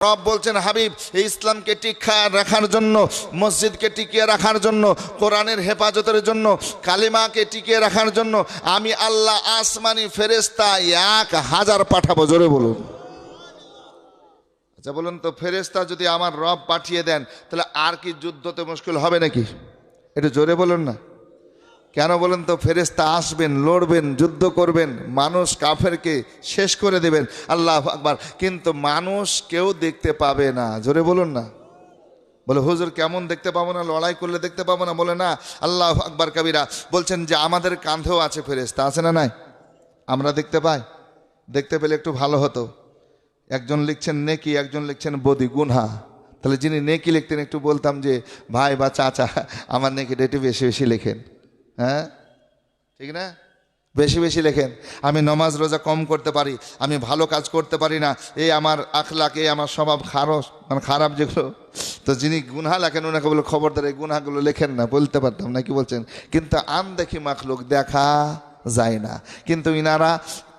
রব বলছেন হাবিব এই ইসলামকে টিকিয়ে রাখার জন্য, মসজিদকে টিকিয়ে রাখার জন্য, কোরআনের হেফাজতের জন্য, কালিমাকে টিকিয়ে রাখার জন্য আমি আল্লাহ আসমানি ফেরেশতা 1000 পাঠাবো। জোরে বলুন। আচ্ছা বলুন তো, ফেরেশতা যদি আমার রব পাঠিয়ে দেন তাহলে আর কি যুদ্ধতে মুশকিল হবে নাকি? একটু জোরে বলুন না। কেন বলুন তো? ফেরেশতা আসবেন, লড়বেন, যুদ্ধ করবেন, মানুষ কাফেরকে শেষ করে দেবেন। আল্লাহু আকবার। কিন্তু মানুষ কেউ দেখতে পাবে না। জোরে বলুন না। বলে হুজুর কেমন দেখতে পাবো না? লড়াই করলে দেখতে পাবো না? বলে না। আল্লাহু আকবার কবিরা। বলছেন যে আমাদের কাঁধেও আছে ফেরেশতা, আছে না নাই? আমরা দেখতে পাই। দেখতে পেলে একটু ভালো হতো। একজন লিখছেন নেকি, একজন লিখছেন বদি, গুনহা। তাহলে যিনি নেকি লিখতেন একটু বলতাম যে ভাই বা চাচা আমার নেকিটা একটু বেশি বেশি লেখেন। হ্যাঁ ঠিক না? বেশি বেশি লেখেন। আমি নমাজ রোজা কম করতে পারি, আমি ভালো কাজ করতে পারি না, এই আমার আখলাক, এই আমার স্বভাব খারাপ যেগুলো। তো যিনি গুনহা লেখেন ওনাকে বলে খবরদার এই গুনহাগুলো লেখেন না, বলতে পারতাম না, কি বলছেন? কিন্তু দেখি মাখলুক দেখা যায় না। কিন্তু ইনারা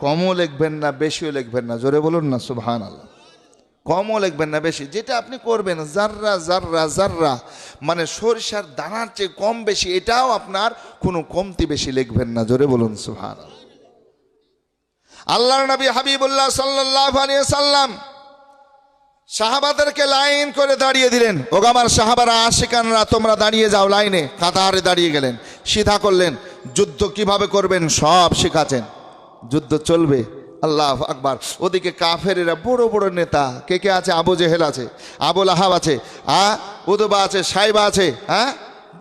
কমও লিখবেন না, বেশিও লিখবেন না। জোরে বলুন না সুবহানাল্লাহ। কমও লিখবেন না, বেশি। যেটা আপনি করবেন জাররা জাররা জাররা, মানে সরিষার দানার চেয়ে কম বেশি, এটাও আপনার কোনো কমতি বেশি লিখবেন না। জোরে বলুন সুবহানাল্লাহ। আল্লাহর নবী হাবিবুল্লাহ সাল্লাল্লাহু আলাইহি সাল্লাম সাহাবাদেরকে লাইন করে দাঁড়িয়ে দিলেন। ওগো আমার সাহাবারা, আশিকানরা, তোমরা দাঁড়িয়ে যাও লাইনে। কাতারে দাঁড়িয়ে গেলেন, সিধা করলেন। যুদ্ধ কিভাবে করবেন সব শেখাচ্ছেন। যুদ্ধ চলবে। আল্লাহু আকবার। ওদিকে কাফেরেরা বড় বড় নেতা কে কে আছে? আবু জেহেল আছে, আবু লাহাব আছে, উতবা আছে, সাইবা আছে,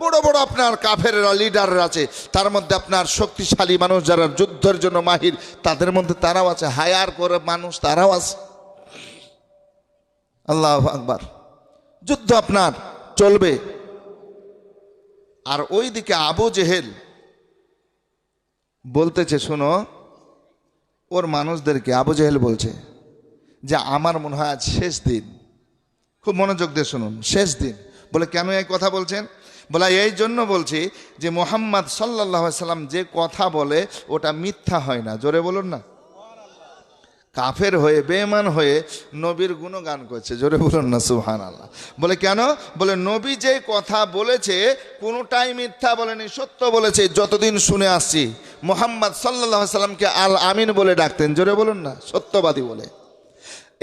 বড় বড় আপনার কাফেরেরা লিডাররা আছে। তার মধ্যে আপনার শক্তিশালী মানুষ যারা যুদ্ধের জন্য মাহির, তাদের মধ্যে তারাও আছে। হায়ার করে মানুষ তারাও আছে। আল্লাহু আকবার। যুদ্ধ আপনার চলবে। আর ওইদিকে আবু জেহেল বলতেছে, শোনো, ওর মানুষদেরকে আবু জেহেল বলছে যে আমার মনে হয় আজ শেষ দিন। খুব মনোযোগ দিয়ে শুনুন, শেষ দিন। বলে কেন এই কথা বলছেন? বলে এই জন্য বলছি যে মুহাম্মদ সাল্লাল্লাহু আলাইহি সাল্লাম যে কথা বলে ওটা মিথ্যা হয় না। জোরে বলুন না। কাফের হয়ে, বেঈমান হয়ে নবীর গুণগান করছে। জোরে বলুন না সুবহানাল্লাহ। বলে কেন? বলে নবী যে কথা বলেছে কোনোটাই মিথ্যা বলেনি, সত্য বলেছে। যতদিন শুনে আসছি মুহাম্মদ সাল্লাল্লাহু আলাইহি সাল্লামকে আল আমিন বলে ডাকতেন। জোরে বলুন না, সত্যবাদী বলে।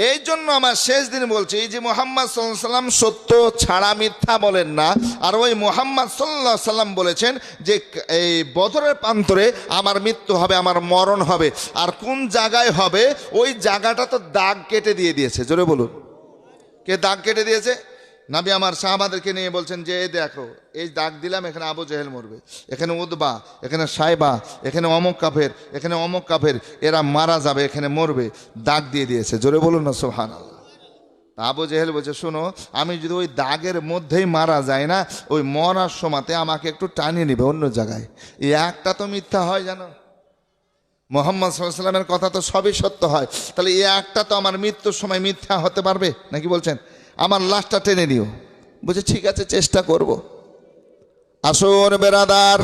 এই জন্য আমার শেষ দিন বলছি যে মুহাম্মদ সাল্লাল্লাহু আলাইহি সাল্লাম সত্য ছাড়া মিথ্যা বলেন না। আর ওই মুহাম্মদ সাল্লাল্লাহু আলাইহি সাল্লাম বলেছেন যে এই বদরের প্রান্তরে আমার মৃত্যু হবে, আমার মরণ হবে। আর কোন জায়গায় হবে ওই জায়গাটা তো দাগ কেটে দিয়ে দিয়েছে। জোরে বলুন। কে দাগ কেটে দিয়েছে? নবী আমার সাহাবাদেরকে নিয়ে বলছেন যে এই দেখো, এই দাগ দিলাম, এখানে আবু জেহেল মরবে, এখানে উতবা, এখানে সাইবা, এখানে অমুক কাফের, এখানে অমুক কাফের, এরা মারা যাবে, এখানে মরবে। দাগ দিয়ে দিয়েছে। জোরে বলুন না সুবহানাল্লাহ। আবু জেহেল বলছে, শোনো, আমি যদি ওই দাগের মধ্যেই মারা যায় না, ওই মরার সময়তে আমাকে একটু টানিয়ে নিবে অন্য জায়গায়। এই একটা তো মিথ্যা হয় জানো। মুহাম্মদ সাল্লাল্লাহু আলাইহি সাল্লামের কথা তো সবই সত্য হয়, তাহলে এই একটা তো আমার মৃত্যুর সময় মিথ্যা হতে পারবে নাকি? বলছেন আমার লাশটা টেনে নিও। বলছে ঠিক আছে, চেষ্টা করব। আসুন বেরাদার,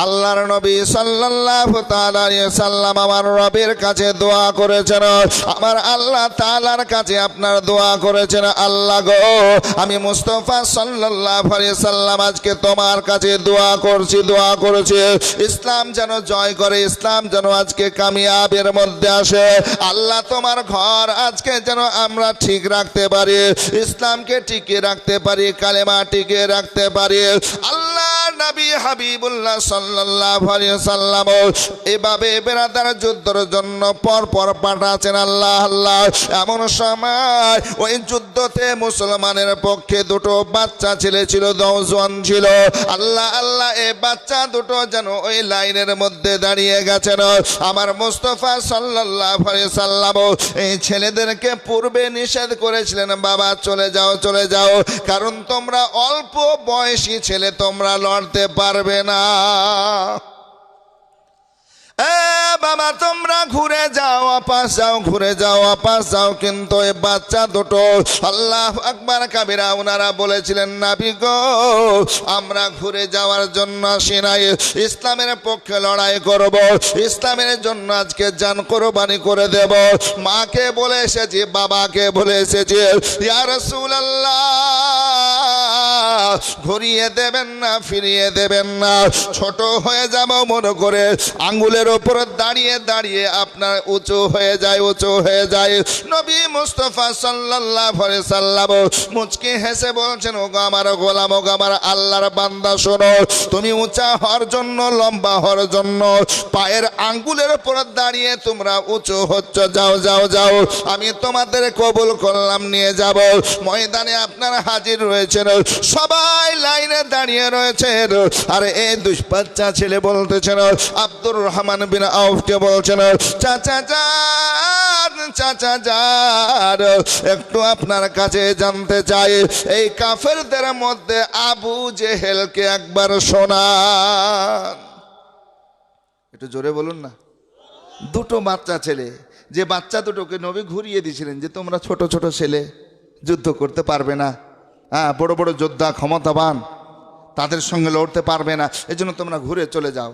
আল্লাহর নবী সাল্লাল্লাহু তাআলা আলাইহি সাল্লাম আমার রবের কাছে দোয়া করেছেন। আমার আল্লাহ তাআলার কাছে আপনার দোয়া করেছেন, আল্লাহ গো, আমি মুস্তাফা সাল্লাল্লাহু আলাইহি সাল্লাম আজকে তোমার কাছে দোয়া করেছি ইসলাম যেন জয় করে, ইসলাম যেন আজকে কামিয়াবের মধ্যে আসে। আল্লাহ তোমার ঘর আজকে যেন আমরা ঠিক রাখতে পারি, ইসলামকে টিকিয়ে রাখতে পারি, কালেমা টিকিয়ে রাখতে পারি। আল্লাহ নবী হাবিবুল্লাহ সাল্লাল্লাহু আলাইহি সাল্লাম এভাবে বেরাদার যুদ্ধের জন্য পর পর পাঠাচ্ছেন। আল্লাহ এমন সময় ওই যুদ্ধতে মুসলমানের পক্ষে দুটো বাচ্চা ছেলে ছিল, নওজোয়ান ছিল। আল্লাহ এই বাচ্চা দুটো যেন ওই লাইনের মধ্যে দাঁড়িয়ে গেছেন। আমার মুস্তাফা সাল্লাল্লাহু আলাইহি সাল্লাম এই ছেলেদেরকে পূর্বে নিষেধ করেছিলেন, বাবা চলে যাও, কারণ তোমরা অল্প বয়সী ছেলে, তোমরা লড়তে পারবে না। এ বাবা তোমরা ঘুরে যাও ওয়াপাস যাও, ঘুরে যাও ওয়াপাস যাও, কিন্তু এই বাচ্চা দুটো আল্লাহ আকবার কাবিরা ওনারা বলেছিলেন নবী গো আমরা ঘুরে যাওয়ার জন্য আসি নাই, ইসলামের পক্ষে লড়াই করব, ইসলামের জন্য আজকে জান কোরবানি করে দেব। মাকে বলে এসেছি, বাবাকে বলে এসেছি, ইয়া রাসূলুল্লাহ ঘুরিয়ে দেবেন না, ফিরিয়ে দেবেন না, ছোট হয়ে যাব মনে করে আঙ্গুলের ওপর দাঁড়িয়ে দাঁড়িয়ে আপনার উঁচু হয়ে যায়, উঁচু হয়ে যায়। নবী মুস্তাফা সাল্লাল্লাহু আলাইহি সাল্লাম মুচকি হেসে বলছেন, ওগো আমার গোলাম, ওগো আমার আল্লাহর বান্দা, শোনো তুমি উঁচা হওয়ার জন্য, লম্বা হওয়ার জন্য পায়ের আঙ্গুলের উপর দাঁড়িয়ে তোমরা উঁচু হচ্ছ, যাও যাও যাও, আমি তোমাদের কবুল করলাম, নিয়ে যাব। ময়দানে আপনারা হাজির রয়েছেন, সবাই লাইনে দাঁড়িয়ে রয়েছেন, আর এই দুই বাচ্চা ছেলে বলতেছেন, আব্দুর রহমান বিন আউফকে বলছেন, চাচা যান, চাচা যান, একটু আপনার কাছে জানতে চাই এই কাফেরদের মধ্যে আবু জেহেলকে একবার শোনান। একটু জোরে বলুন না। দুটো বাচ্চা ছেলে, যে বাচ্চা দুটোকে নবী ঘুরিয়ে দিয়েছিলেন যে তোমরা ছোট ছোট ছেলে, যুদ্ধ করতে পারবে না, হ্যাঁ বড় বড় যোদ্ধা ক্ষমতাবান তাদের সঙ্গে লড়তে পারবে না, এই জন্য তোমরা ঘুরে চলে যাও।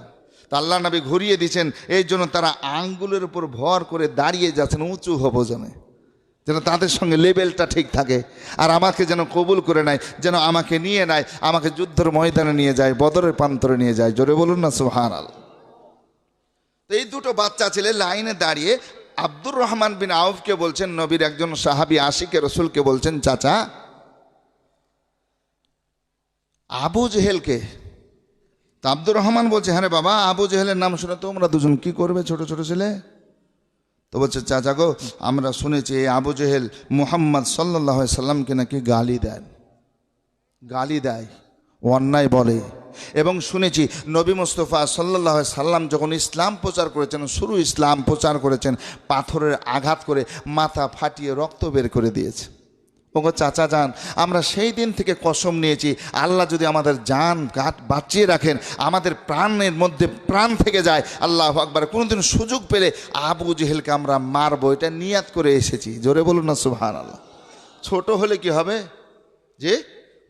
তা আল্লাহ নবী ঘুরিয়ে দিয়েছেন, এই জন্য তারা আঙ্গুলের উপর ভর করে দাঁড়িয়ে যাচ্ছেন উঁচু হবো জনে, যেন তাদের সঙ্গে লেভেলটা ঠিক থাকে, আর আমাকে যেন কবুল করে নেয়, যেন আমাকে নিয়ে নেয়, আমাকে যুদ্ধের ময়দানে নিয়ে যায়, বদরের প্রান্তরে নিয়ে যায়। জোরে বলুন না সুবহানাল্লাহ। তো এই দুটো বাচ্চা ছেলে লাইনে দাঁড়িয়ে আব্দুর রহমান বিন আউফকে বলছেন, নবীর একজন সাহাবী আশিকে রসুলকে বলছেন, চাচা আবু জেহেলকে। তা আব্দুর রহমান বলছে, হ্যাঁ রে বাবা, আবু জেহেলের নাম শুনে তোমরা দুজন কি করবে ছোট ছোট ছেলে? তো বলছে, চাচা গো আমরা শুনেছি এই আবু জেহেল মুহাম্মদ সাল্লাল্লাহু আলাইহি সাল্লামকে নাকি গালি দেন, গালি দেয়, অন্যায় বলে, এবং শুনেছি নবী মুস্তাফা সাল্লাল্লাহু আলাইহি সাল্লাম যখন ইসলাম প্রচার করেছেন, শুরু ইসলাম প্রচার করেছেন, পাথরের আঘাত করে মাথা ফাটিয়ে রক্ত বের করে দিয়েছে। ওগো চাচা যান, আমরা সেই দিন থেকে কসম নিয়েছি, আল্লাহ যদি আমাদের জান গাত বাঁচিয়ে রাখেন, আমাদের প্রাণের মধ্যে প্রাণ থেকে যায়, আল্লাহু আকবার, কোনোদিন সুযোগ পেলে আবু জেহেলকে আমরা মারবো, এটা নিয়াত করে এসেছি। জোরে বলুন না সুবহানাল্লাহ। ছোট হলে কি হবে, যে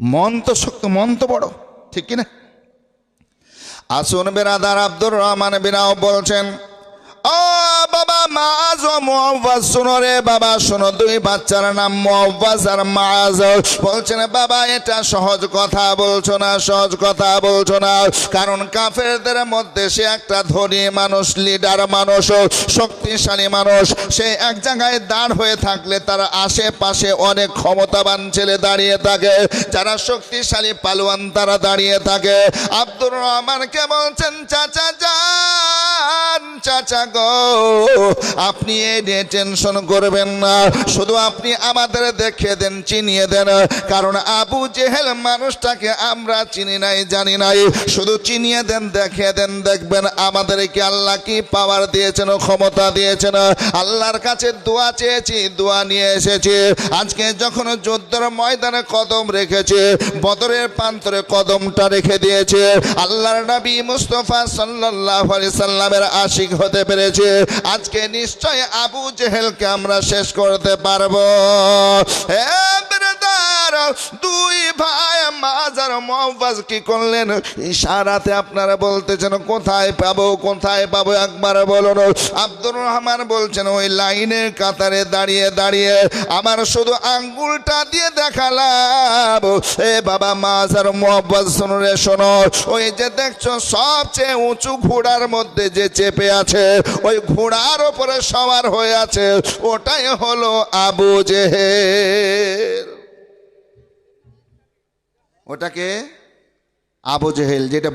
মন তো শক্ত, মন তো বড়, ঠিক কিনা? আসুন বেরাদার, আব্দুর রহমান বিন আউফ বলছেন, ও বাবা মাআজ ও মুআওয়াজ শোনো রে বাবা, শোনো, দুই বাচ্চার নাম মুআওয়াজ আর মাআজ। বলছেন বাবা এটা সহজ কথা বলছো না, সহজ কথা বলছো না, কারণ কাফেরদের মধ্যে সে একটা ধনী মানুষ, লিডার মানুষ, শক্তিশালী মানুষ, সে এক জায়গায় দাঁড় হয়ে থাকলে তার আশেপাশে অনেক ক্ষমতাবান ছেলে দাঁড়িয়ে থাকে, যারা শক্তিশালী পালোয়ান তারা দাঁড়িয়ে থাকে। আব্দুর রহমানকে বলছেন, চাচা যান, চাচা গো আপনি এই নিয়ে টেনশন করবেন না, শুধু আপনি আমাদের দেখে দেন, চিনিয়ে দেন, কারণ আবু জেহেল মানুষটাকে আমরা চিনি নাই, জানি নাই, শুধু চিনিয়ে দেন, দেখে দেন, দেখবেন আমাদেরকে আল্লাহ কি পাওয়ার দিয়েছেন, ক্ষমতা দিয়েছেন। আল্লাহর কাছে দোয়া চেয়েছি, দোয়া নিয়ে এসেছি, আজকে যখন যুদ্ধের ময়দানে কদম রেখেছে, বদরের প্রান্তরে কদমটা রেখে দিয়েছে, আল্লাহর নবী মুস্তাফা সাল্লাল্লাহু আলাইহি সাল্লামের আশিক হতে পেরেছে, আজকে নিশ্চয় আবু জেহেলকে আমরা শেষ করতে পারবো। দুই ভাই মাআজ আর মুআওয়াজ কি করলেন, ইশারাতে আপনারা বলতেছেন কোথায় পাবো, কোথায় পাবো, একবার বলুন। আব্দুর রহমান বলছেন, ওই লাইনের কাতারে দাঁড়িয়ে দাঁড়িয়ে আমার শুধু আঙ্গুলটা দিয়ে দেখালাম, এ বাবা মাআজ আর মুআওয়াজ শোনো রে, শোনো, ওই যে দেখছো সবচেয়ে উঁচু ঘোড়ার মধ্যে যে চেপে আছে, ওই ঘোড়ার উপরে সওয়ার হয়ে আছে, ওটাই হলো আবু জেহেল। ওটাকে আবু জেহেল, যেটা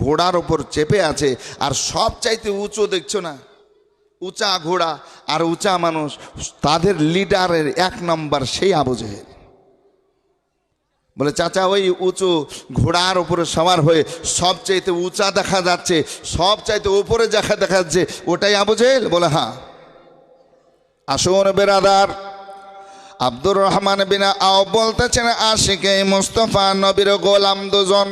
ঘোড়ার ওপর চেপে আছে, আর সব চাইতে উঁচু, দেখছো না, উঁচা ঘোড়া আর উঁচা মানুষ, তাদের লিডারের এক নম্বর সেই আবু জেহেল। বলে চাচা ওই উঁচু ঘোড়ার উপরে সওয়ার হয়ে সবচাইতে উঁচা দেখা যাচ্ছে, সবচাইতে উপরে দেখা যাচ্ছে, ওটাই আবু জেহেল? বলে হ্যাঁ। আসুন বেরাদার, আব্দুর রহমান বিন আউফ বলতেছেন, আশিকে মুস্তাফা নবীর গোলাম দুজন,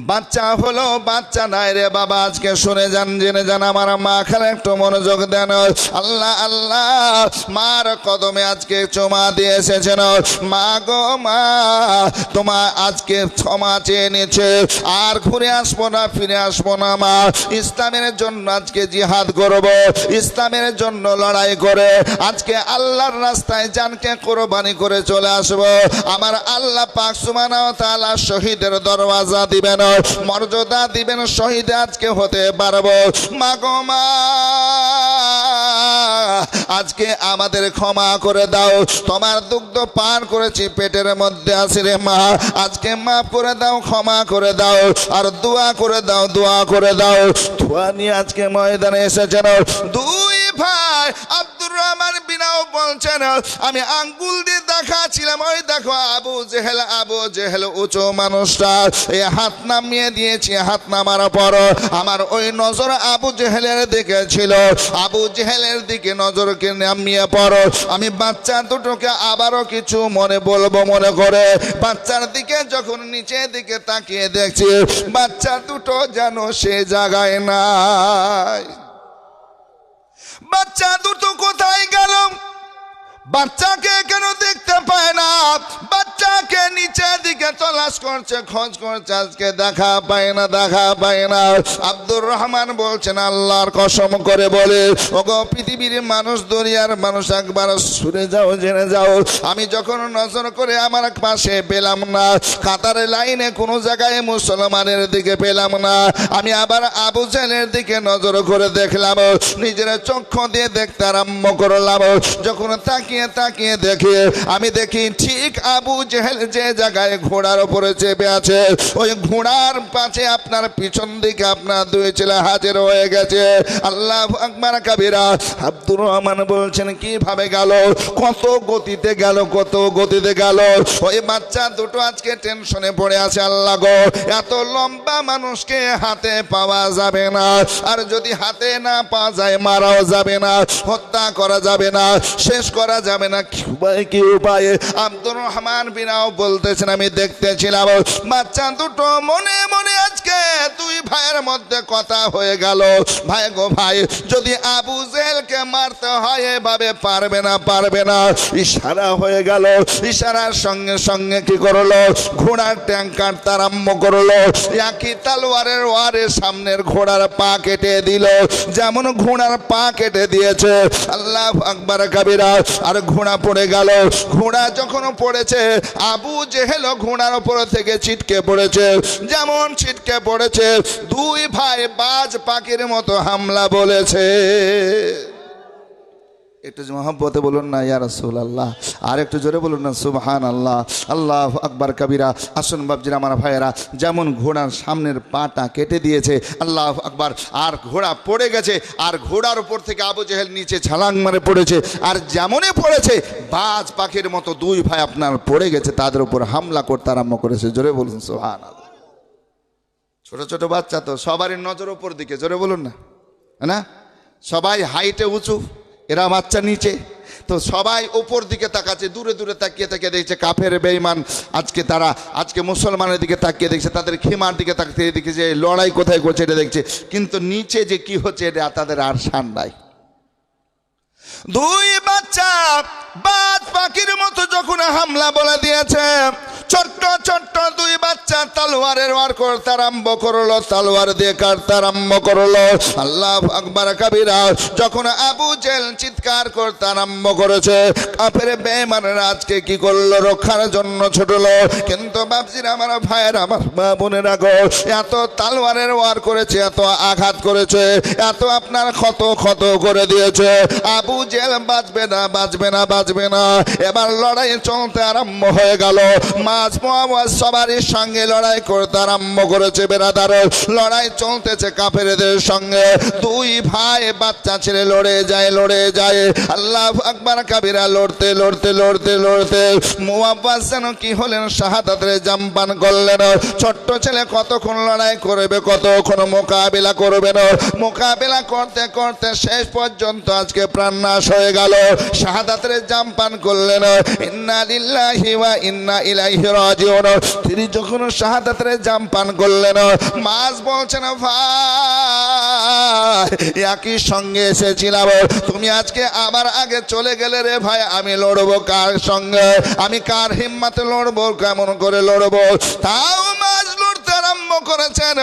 বাচ্চা হলো বাচ্চা নাই রে বাবা, আজকে শুনে যান, জেনে যান আমার মা, খালে একটু মনোযোগ দেন। আল্লাহ আল্লাহ, মার কদমে আজকে চুমা দিয়ে এসেছেন। মা গো মা, তোমার আজকে ক্ষমা চেয়ে নিচ্ছে, আর ঘুরে আসবো না, ফিরে আসবো না মা। ইসলামের জন্য আজকে জিহাদ করব, ইসলামের জন্য লড়াই করে আজকে আল্লাহর রাস্তায় জানকে কোরবানি করে চলে আসবো। আমার আল্লাহ পাক সুবহানাহু ওয়া তাআলা শহীদের দরওয়াজা দিবেন, মর্যাদা দিবেন, শহীদ আজকে হতে পারবো। মা গো মা, আজকে আমাদের ক্ষমা করে দাও, তোমার দুগ্ধ পান করেছি, পেটের মধ্যে আছি রে মা, আজকে মাফ করে দাও, ক্ষমা করে দাও, আর দোয়া করে দাও, দোয়া করে দাও। দোয়া নিয়ে আজকে ময়দানে এসেছেন দুই ভাই। আব্দুর রহমান বিনাও বলছেন, আমি আঙ্গুল দিয়ে দেখাচ্ছিলাম, ওই দেখো আবু জেহেল, আবু জেহেল উঁচু মানুষটা, এই হাত নামিয়ে দিয়েছি, হাত নামার পর আমার ওই নজর আবু জেহেলের দিকে ছিল, আবু জেহেলের দিকে নজরকে নামিয়ে পড়ো। আমি বাচ্চা দুটোকে আবারও কিছু মনে বলবো মনে করে বাচ্চার দিকে যখন নিচের দিকে তাকিয়ে দেখছি, বাচ্চা দুটো যেন সে জায়গায় নাই। বাচ্চা দুটো কোথায় গেল? বাচ্চাকে কেন দেখতে পায় না? বাচ্চাকে নিচের দিকে তলাশ করছে, খোঁজ করছে, আজকে দেখা পায় না, দেখা পায় না। আব্দুর রহমান বলছেন, আল্লাহর কসম করে বলে, ওগো পৃথিবীর মানুষ, দুনিয়ার মানুষ, একবার শুনে যাও, জেনে যাও, আমি যখন নজর করে আমার পাশে পেলাম না, কাতারে লাইনে কোনো জায়গায় মুসলমানের দিকে পেলাম না, আমি আবার আবু জেহেলের দিকে নজর করে দেখলাম, নিজের চক্ষু দিয়ে দেখতে আরম্ভ করলাম। যখন তাকিয়ে তাকিয়ে দেখি, আমি দেখি ঠিক আবু জেহেল যে জায়গায় ঘোড়ার উপরে চেপে আছে, ওই ঘোড়ার পাশে আপনার পিছন দিকে আপনার দুই ছেলে হাজির হয়ে গেছে। আল্লাহু আকবার কাবীরা। আব্দুর রহমান বলছেন, কিভাবে গেল, কত গতিতে গেল, কত গতিতে গেল। ওই বাচ্চা দুটো আজকে টেনশনে পড়ে আছে, আল্লাহ গো, এত লম্বা মানুষকে হাতে পাওয়া যাবে না, আর যদি হাতে না পাওয়া যায় মারাও যাবে না, হত্যা করা যাবে না, শেষ করা যাবে না, কি উপায়ে? আব্দুর রহমান বিনাও বলতেছেন, আমি দেখতেছিলাম বাচ্চা দুটো মনে মনে আজকে দুই ভাইয়ের মধ্যে কথা হয়ে গেল, ভাই গো ভাই, যদি আবু জেহেলকে মারতে হয় এভাবে পারবে না, পারবে না। ইশারা হয়ে গেল, ইশারার সঙ্গে সঙ্গে কি করলো, ঘোড়ার ট্যাঙ্ক কাটতে আরম্ভ করলো, একই তালোয়ারের ওয়ারের সামনের ঘোড়ার পা কেটে দিল, যেমন ঘোড়ার পা কেটে দিয়েছে। আল্লাহু আকবার কাবীরা। আর ঘোড়া পড়ে গেল। ঘোড়া যখন পড়েছে, আবু জেহেল ঘোড়ার উপর থেকে ছিটকে পড়েছে, যেমন ছিটকে পড়েছে, দুই ভাই বাজ পাখির মতো হামলা বলেছে। একটু মহব্বতে বলুন না ইয়া রাসূলুল্লাহ, আর একটু জোরে বলুন না সুবহানাল্লাহ। আল্লাহু আকবার কাবীরা। আসুন বাপজিরা, আমার ভাইয়েরা, যেমন ঘোড়ার সামনের পাটা কেটে দিয়েছে, আল্লাহু আকবার, আর ঘোড়া পড়ে গেছে, আর ঘোড়ার উপর থেকে আবু জেহেল নিচে ছালাং মারে পড়েছে, আর যেমনই পড়েছে বাজ পাখির মতো দুই ভাই আপনার পড়ে গেছে, তাদের উপর হামলা করতে আরম্ভ করেছে। জোরে বলুন সুবহানাল্লাহ। ছোট ছোট বাচ্চা তো, সবারই নজর উপর দিকে, জোরে বলুন না, না সবাই হাইটে উঁচু, এরা বাচ্চা নিচে, তো সবাই উপর দিকে তাকাচ্ছে, দূরে দূরে তাকিয়ে তাকিয়ে দেখছে কাফের বেঈমান আজকে তারা আজকে মুসলমানের দিকে তাকিয়ে দেখছে, তাদের খিমার দিকে তাকিয়ে দেখছে যে লড়াই কোথায় করছে এটা দেখছে, কিন্তু নিচে যে কি হচ্ছে এটা তাদের আর শান নাই। দুই বাচ্চা বাজ পাখির মতো যখন হামলা বলে দিয়েছে, ছোট্ট ছোট্ট দুই বাচ্চা তলোয়ারের ওয়ার করতে আরম্ভ করলো, তলোয়ার দিয়ে কাটতে আরম্ভ করলো। আল্লাহু আকবার কাবীরা। যখন আবু জেহেল চিৎকার করতে আরম্ভ করেছে, কাফের বেঈমানরা আজকে কি করলো, রক্ষার জন্য ছুটলো। কিন্তু বাপজিরা, আমার ভাইয়ের, আমার মা বোনেরা গো, এত তলোয়ারের ওয়ার করেছে, এত আঘাত করেছে, এত আপনার ক্ষত ক্ষত করে দিয়েছে, আবু জেহেল বাঁচবে না, বাঁচবে না, বাঁচবে না। এবার লড়াই চলতে আরম্ভ হয়ে গেল। মাঝ মুহাম্মদ সবারই সঙ্গে লড়াই করতে আরম্ভ করেছে। বেরাদার, লড়াই চলতেছে কাফেরদের সঙ্গে। দুই ভাই বাচ্চা ছেলে লড়ে যায়, লড়ে যায়। আল্লাহু আকবার কাবীরা। লড়তে লড়তে লড়তে লড়তে মুহাম্মদ যেন কি হলেন, শাহাদাতের জাম পান করলেন। ছোট্ট ছেলে কতক্ষণ লড়াই করবে, কতক্ষণ মোকাবিলা করবেন, মোকাবিলা করতে করতে শেষ পর্যন্ত আজকে প্রাণ নাশ হয়ে গেল। শাহাদাতের জাম পান করলেন। ইন্না লিল্লাহি ওয়া ইন্না ইলাইহি ইলাইহি রাজিউন। তিনি যখন শাহাদাতের জাম পান করলেন, মাছ বলছেন ভাই একই সঙ্গে এসেছিলাম, তুমি আজকে আমার আগে চলে গেলে রে ভাই, আমি লড়বো কার সঙ্গে, আমি কার হিম্মতে লড়বো, কেমন করে লড়বো। তাও মাছ লড়তে আরম্ভ করেছেন,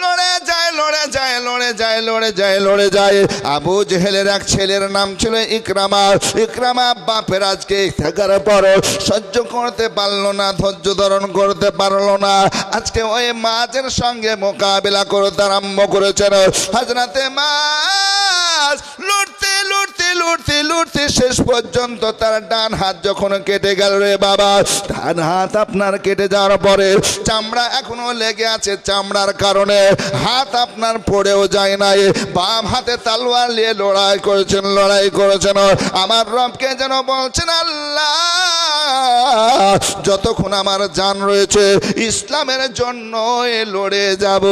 লড়ে যায় লড়ে যায় লড়ে যায় লড়ে যায় লড়ে যায়। আবু জেহেলের এক ছেলের নাম ছিল ইকরামা। ইকরামা বাপের আজকে থাকার পর সহ্য করতে পারলো না, ধৈর্য ধারণ করতে পারলো না, আজকে ওই মাছের সঙ্গে মোকাবিলা করতে আরম্ভ করেছেন। হযরতে মাছ লড়তে লড়তে লড়তে লড়তে শেষ পর্যন্ত তার ডান হাত যখন কেটে গেল রে বাবা, ডান হাত আপনার কেটে যাওয়ার পরে চামড়া এখনো লেগে আছে, চামড়ার কারণে হাত আপনার পড়েও যায় নাই। বাম হাতে তলোয়ার নিয়ে লড়াই করেছেন, লড়াই করেছেন। আমার রবকে যেন বলছেন আল্লাহ যতক্ষণ আমার জান রয়েছে ইসলামের জন্য লড়ে যাব,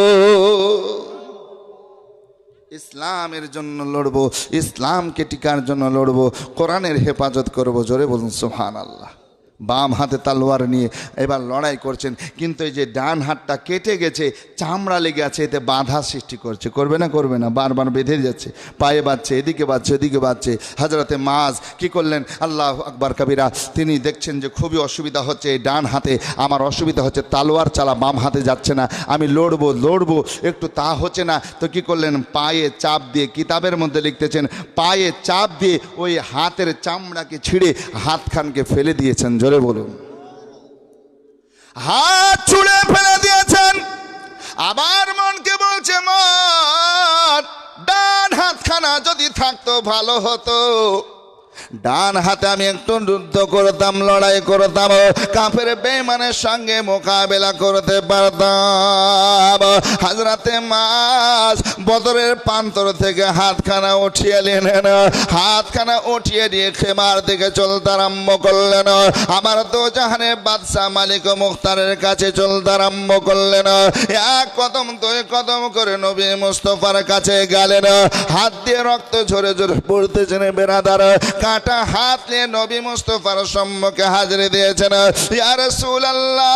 ইসলামের জন্য লড়বো, ইসলামকে টিকার জন্য লড়বো, কোরআনের হেফাজত করবো। জোরে বলুন সুবহানাল্লাহ। বাম হাতে তলোয়ার নিয়ে এবার লড়াই করছেন, কিন্তু এই যে ডান হাতটা কেটে গেছে, চামড়া লেগে আছে, এতে বাধা সৃষ্টি করছে, করবে না করবে না, বারবার বেঁধে যাচ্ছে, পায়ে বাজছে, এদিকে বাজছে এদিকে বাজছে। হযরতে মাছ কি করলেন, আল্লাহ আকবার কবিরা, তিনি দেখছেন যে খুবই অসুবিধা হচ্ছে, এই ডান হাতে আমার অসুবিধা হচ্ছে, তালোয়ার চালা বাম হাতে যাচ্ছে না, আমি লড়বো লড়বো একটু তা হচ্ছে না, তো কি করলেন, পায়ে চাপ দিয়ে, কিতাবের মধ্যে লিখতেছেন পায়ে চাপ দিয়ে ওই হাতের চামড়াকে ছিঁড়ে হাতখানকে ফেলে দিয়েছেন। জোরে বলুন, হাত ছুঁড়ে ফেলে দিয়েছেন। আবার মনকে বলছে মন, ডান হাতখানা যদি থাকতো ভালো হতো, ডান হাতে আমি একটু যুদ্ধ করতাম, লড়াই করতাম, কাফের বেঈমানের সঙ্গে মোকাবেলা করতে পারতাম। হযরতে মাছ বদরের প্রান্তর থেকে হাতখানা উঠিয়ে নিলেন, হাতখানা উঠিয়ে দিয়ে খেমার দিকে চলতে আরম্ভ করলেন। আমার তো জাহানের বাদশা মালিক মুখতারের কাছে চলতে আরম্ভ করলেন। এক কদম দুই কদম করে নবী মুস্তাফার কাছে গেলেন, হাত দিয়ে রক্ত ঝরে ঝরে পড়তেছেন। বেরাদার কাটা হাত নিয়ে নবী মুস্তাফার সম্মুখে হাজির দিয়েছেন। ইয়া রাসূলুল্লাহ,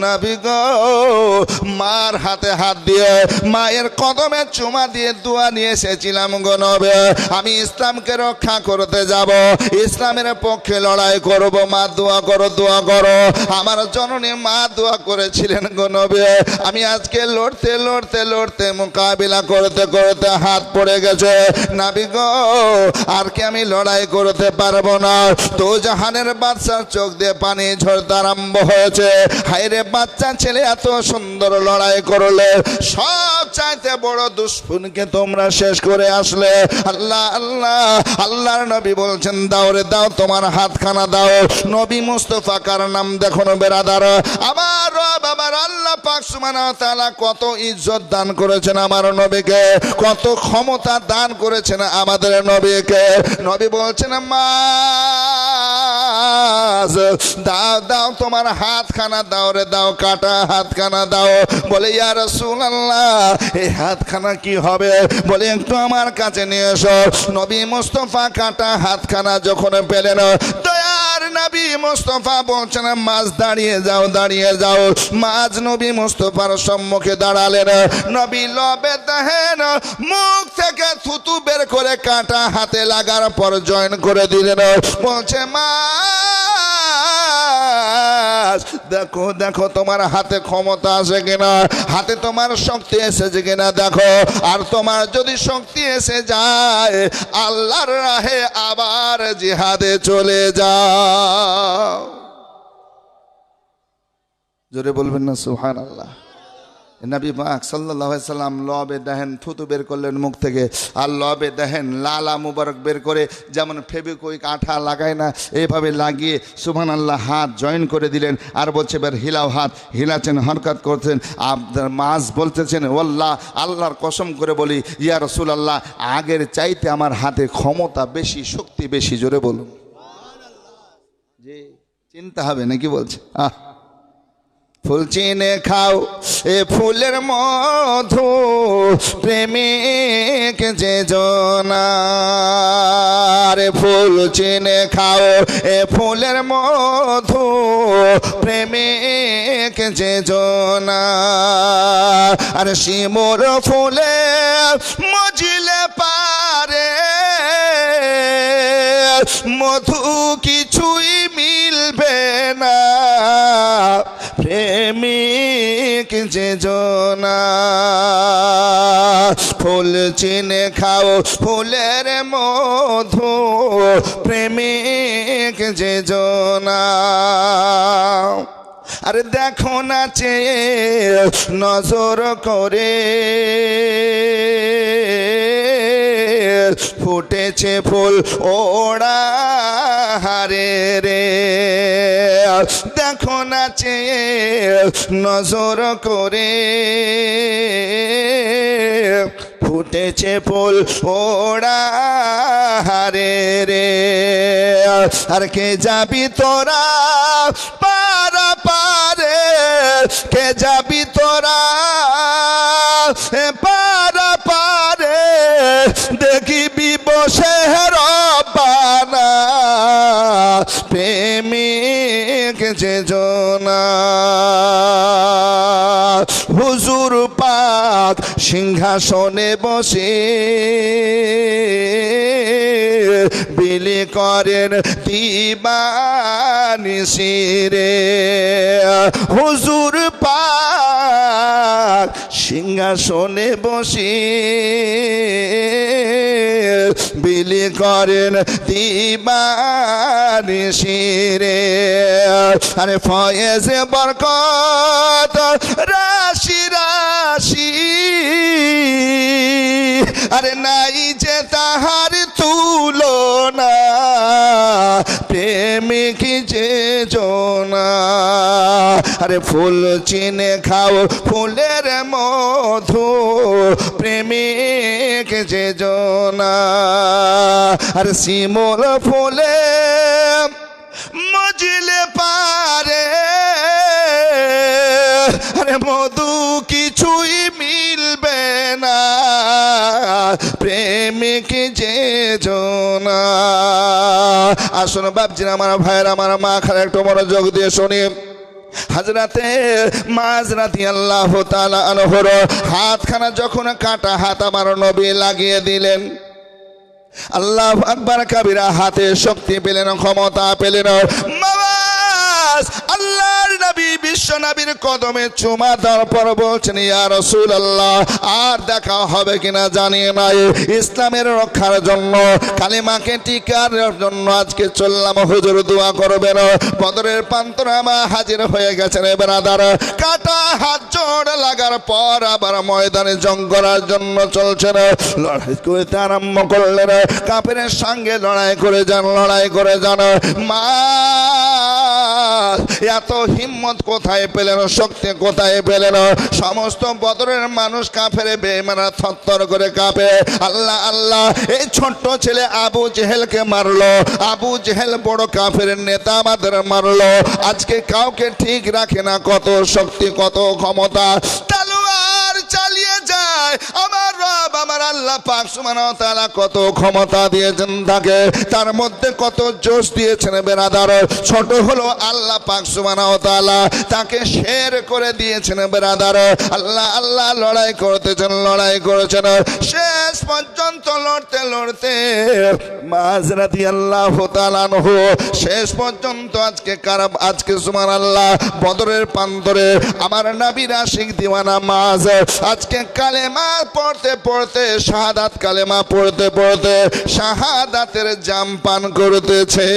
নবী গো, মার হাতে হাত দিয়ে মায়ের কদমে চুমা দিয়ে দোয়া নিয়ে এসেছিলাম গো নবী, আমি ইসলামকে রক্ষা করতে যাব, ইসলামের পক্ষে লড়াই করব, মা দোয়া করো দোয়া করো। আমার জননী মা দোয়া করেছিলেন গো নবী, আমি আজকে লড়তে লড়তে লড়তে মোকাবিলা করতে করতে হাত পড়ে গেছে নবী গো, আর কি আমি লড়াই করতে পারবো না। তো জাহানের বাদশার চোখ দিয়ে পানি ঝরতে আরম্ভ হয়েছে। হায়রে বাচ্চা ছেলে এত সুন্দর লড়াই করলে, সব চাইতে বড় দুশমনকে তোমরা শেষ করে আসলে। আল্লাহ আল্লাহ, আল্লাহর নবী বলছেন দাও রে দাও, তোমার হাতখানা দাও। নবী মুস্তাফা কার নাম দেখো বেরাদার, আমার বাবার আল্লাহ পাক সুবহানাহু ওয়া তাআলা কত ইজ্জত দান করেছেন আমার নবীকে, কত ক্ষমতা দান করেছেন আমাদের নবীকে। নবী বলছেন মাছ দাও দাও, তোমার হাতখানা দাও রে দাও, কাটা হাতখানা দাও। বলে ইয়া রাসূলুল্লাহ, এই হাতখানা কি হবে? বলে একটু আমার কাছে নিয়ে এসো। নবী মুস্তাফা কাটা হাতখানা যখন পেলেন, দয়ার নবী মুস্তাফা বলছেন মাছ দাঁড়িয়ে যাও দাঁড়িয়ে যাও। মাছ নবী মুস্তাফার সম্মুখে দাঁড়ালেন। নবী লবে দেখেন মুখ থেকে থুতু বের করে কাটা হাতে লাগার পর জয়েন করে দিলেন। বলছে মাছ দেখো দেখো তোমার হাতে ক্ষমতা আছে কিনা, হাতে তোমার শক্তি এসেছে কিনা দেখো। আর তোমার যদি শক্তি এসে যায়, আল্লাহর রাহে আবার জিহাদে চলে যাও। জোরে বলবেন না সুবহানাল্লাহ। নবী পাক সাল্লাল্লাহু আলাইহি সাল্লাম লবে দেখেন থুতু বের করলেন মুখ থেকে, আর লবে দেখেন লালা মুবারক বের করে, যেমন ফেবিকুইক আঠা লাগায় না, এইভাবে লাগিয়ে সুবহানাল্লাহ হাত জয়েন করে দিলেন। আর বলছে এবার হিলাও, হাত হিলাচ্ছেন, হরকত করছেন। মাছ বলতেছেন ওয়াল্লাহ, আল্লাহর কসম করে বলি ইয়া রাসূলুল্লাহ, আগের চাইতে আমার হাতে ক্ষমতা বেশি, শক্তি বেশি। জোরে বলুন, যে চিন্তা হবে নাকি বলছে। ফুল চিনে খাও এ ফুলের মধু, প্রেমিক যে জনার। ফুল চিনে খাও এ ফুলের মধু, প্রেমিক যে জনার। আর শিমুর ফুলে মজিলে পারে, মধু কিছুই মিলবে না, প্রেমিক যে জনা। ফুল চিনে খাও ফুলের মধু, প্রেমিক যে জনা। আরে দেখো না চেয়ে নজর করে, ফুটেছে ফুল ওড়া হারে রে। দেখো না চেয়ে নজর করে, ফুটেছে ফুল ওড়া হারে রে। আর কে যাবি তোরা পারা পারে, কে যাবি তোরা পারা পারে, দেখিবি বসে রব্বানা, প্রেমিক যে জনা। হুজুর পাক সিংহাসনে বসে বিলি করেন দিবানিশি রে। হুজুর পাক সিংহাসনে বসে বিলি করেন দিবানিশি রে। আরে ফয়েজ বরকত রাশি রাশি, আরে নাই যে তাহার তুলনা, প্রেমিক যে জনা। আরে ফুল চিনে খাও ফুলের মধু, প্রেমিক যে জনা। আরে শিমুল ফুলে মজিলে পারে, আরে মধু কিছুই মিলবে না, প্রেমিক যে জনা। আসুন বাপজিরা, আমার ভাইয়ের, আমার মা খারা, একটু মনোযোগ দিয়ে শুনি। হযরতে মায রাদিয়াল্লাহু তাআলা আনহুর হাতখানা যখন কাটা হাত আমার নবী লাগিয়ে দিলেন, আল্লাহু আকবার কাবীরা, হাতে শক্তি পেলেন, ক্ষমতা পেলেন। আল্লাহর নবী বিশ্ব নবীর কদমে চুমা দেওয়ার পর বলছেন, ইয়া রাসূলুল্লাহ, আর দেখা হবে কিনা জানি না, ইসলামের রক্ষার জন্য, কালিমাকে টিকার জন্য আজকে চললাম, হুজুর দোয়া করবেন। বদরের প্রান্তরে আমার হাজির হয়ে গেছেন ব্রাদার। কাটা হাত জোড় লাগার পর আবার ময়দানে জং করার জন্য চলছেন, লড়াই করতে আরম্ভ করলেন। কাফেরের সঙ্গে লড়াই করে যান, লড়াই করে যান। মা এত হিম্মত কোথায় পেলেন, শক্তি কোথায় পেলেন? সমস্ত বদরের মানুষ কাফেরে বেঈমানরা থরথর করে কাঁপে। আল্লাহ আল্লাহ, এই ছোট্ট ছেলে আবু জেহেলকে মারলো, আবু জেহেল বড় কাফের নেতা আমাদের মারলো। আজকে কাউকে ঠিক রাখে না, কত শক্তি, কত ক্ষমতা, তালোয়ার চালিয়ে যায় আমার রব, আমার আল্লাহ পাক সুবহানাহু ওয়া তাআলা কত ক্ষমতা দিয়েছেন তাকে, তার মধ্যে কত জোশ দিয়েছেন বেরাদার। ছোট হলো আল্লাহ পাক সুবহানাহু ওয়া তাআলা তাকে শের করে দিয়েছেন বেরাদার। আল্লাহ আল্লাহ লড়াই করতেছেন, লড়াই করেছেন, শেষ পর্যন্ত লড়তে লড়তে মায রাদিয়াল্লাহু তাআলা আনহু শেষ পর্যন্ত আজকে সুবহানাল্লাহ বদরের প্রান্তরে আমার নবীর আশিক দিওয়ানা মায আজকে কালেমা পড়তে পড়তে, শাহাদাত কালেমা পড়তে পড়তে শাহাদাতের জাম পান করতেছে।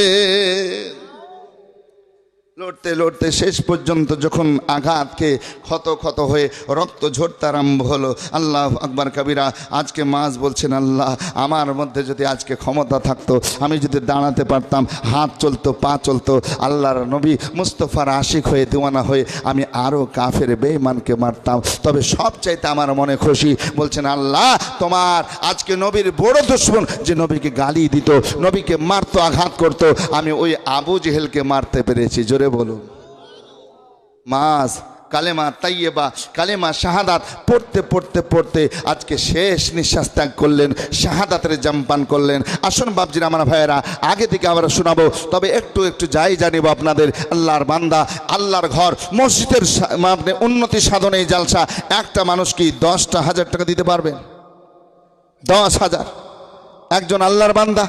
লড়তে লড়তে শেষ পর্যন্ত যখন আঘাতকে ক্ষত ক্ষত হয়ে রক্ত ঝরতে আরম্ভ হলো, আল্লাহ আকবার কাবিরা। আজকে মায বলছেন, আল্লাহ আমার মধ্যে যদি আজকে ক্ষমতা থাকতো, আমি যদি দাঁড়াতে পারতাম, হাত চলতো, পা চলতো, আল্লাহর নবী মুস্তফার আশিক হয়ে দিওয়ানা হয়ে আমি আরও কাফের বেঈমানকে মারতাম। তবে সবচাইতে আমার মনে খুশি, বলছেন আল্লাহ তোমার আজকে নবীর বড় দুশমন যে নবীকে গালি দিত, নবীকে মারতো, আঘাত করতো, আমি ওই আবু জেহেলকে মারতে পেরেছি। জোরে বলুন। মাছ কালেমা তাইয়েবা, কালেমা শাহাদাত পড়তে পড়তে পড়তে আজকে শেষ নিঃশ্বাস ত্যাগ করলেন, শাহাদাতের জাম পান করলেন। আসুন বাপজিরা আমার ভাইয়েরা, আগে থেকে আবার শোনাবো, তবে একটু একটু যাই জানিব আপনাদের। আল্লাহর বান্দা, আল্লাহর ঘর, মসজিদের আপনি উন্নতি সাধনে জালসা, একটা মানুষ কি 10,000 টাকা দিতে পারবেন? 10,000 একজন আল্লাহর বান্দা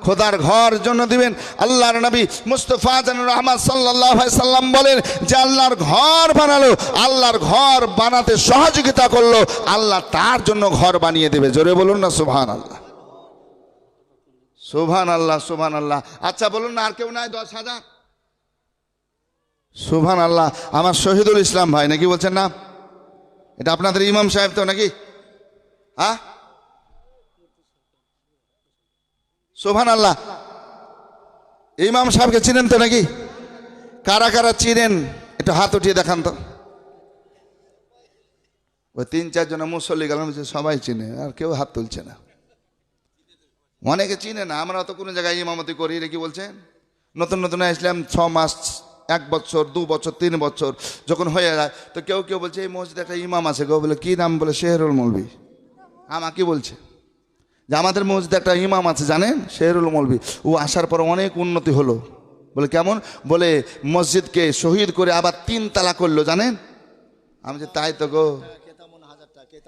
খোদার ঘর জন্য দিবেন। আল্লাহর নবী মুস্তাফা জানুর রহমান সাল্লাল্লাহু আলাইহি সাল্লাম বলেন যে আল্লাহর ঘর বানালো, আল্লাহর ঘর বানাতে সহযোগিতা করলো, আল্লাহ তার জন্য ঘর বানিয়ে দেবে। জোরে বলুন না সুবহানাল্লাহ, সুবহানাল্লাহ, সুবহানাল্লাহ। আচ্ছা বলুন না, আর কেউ নাই 10,000? সুবহানাল্লাহ। আমার শহীদুল ইসলাম ভাই নাকি বলছেন না? এটা আপনাদের ইমাম সাহেব তো নাকি? হ্যাঁ, সুবহানাল্লাহ। ইমাম সাহেবকে চিনেন তো নাকি? কারা কারা চিনেন একটু হাত উঠিয়ে দেখান তো। ওই 3-4 জন মুসল্লি গেলাম, সবাই চিনে, আর কেউ হাত তুলছে না। অনেকে চিনে না, আমরা তো কোনো জায়গায় ইমামতি করি নাকি বলছেন। নতুন নতুন আসলাম, 6 মাস, 1 বছর, 2 বছর, 3 বছর যখন হয়ে যায়, তো কেউ কেউ বলছে এই মসজিদে একটা ইমাম আছে গো। বলে কি নাম? বলে শেহরুল মৌলভী। আমাকে বলছে যে আমাদের মসজিদে একটা ইমাম আছে জানেন, শেহরুল মৌলভী। ও আসার পর অনেক উন্নতি হলো। বলে কেমন? বলে মসজিদকে শহীদ করে আবার 3 তালা করলো জানেন। আমি যে তাই তো গো।